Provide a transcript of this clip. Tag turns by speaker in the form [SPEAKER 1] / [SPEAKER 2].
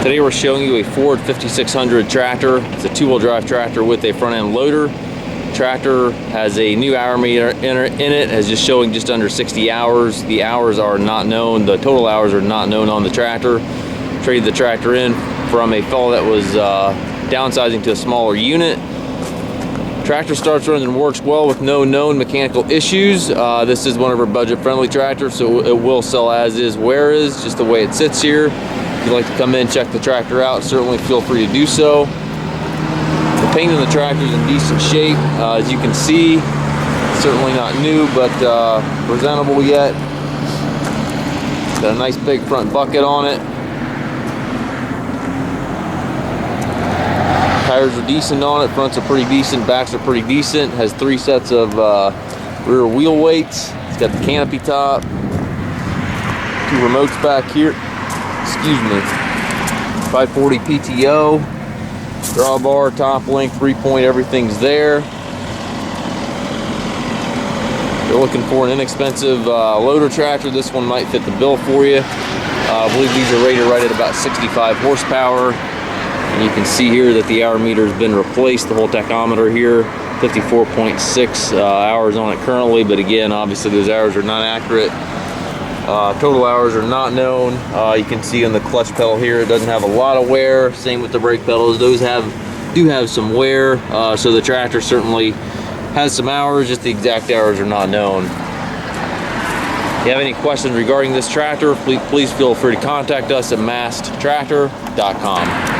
[SPEAKER 1] Today we're showing you a Ford 5600 tractor. It's a two-wheel drive tractor with a front end loader. Tractor has a new hour meter in it, as just showing just under 60 hours. The hours are not known, the total hours are not known on the tractor. Traded the tractor in from a fellow that was downsizing to a smaller unit. Tractor starts, runs, and works well with no known mechanical issues. This is one of our budget-friendly tractors, so it will sell as is, where is, just the way it sits here. If you'd like to come in, check the tractor out, certainly feel free to do so. The paint in the tractor is in decent shape. As you can see, certainly not new, but presentable yet. Got a nice big front bucket on it. Tires are decent on it, fronts are pretty decent, backs are pretty decent. Has 3 sets of rear wheel weights. It's got the canopy top, 2 remotes back here, excuse me, 540 PTO, drawbar, top link, 3-point, everything's there. You're looking for an inexpensive loader tractor, this one might fit the bill for you. I believe these are rated right at about 65 horsepower. And you can see here that the hour meter has been replaced, the whole tachometer here, 54.6 hours on it currently, but again, obviously those hours are not accurate. Total hours are not known. You can see on the clutch pedal here, it doesn't have a lot of wear. Same with the brake pedals, those do have some wear, so the tractor certainly has some hours, just the exact hours are not known. If you have any questions regarding this tractor, please feel free to contact us at masttractor.com.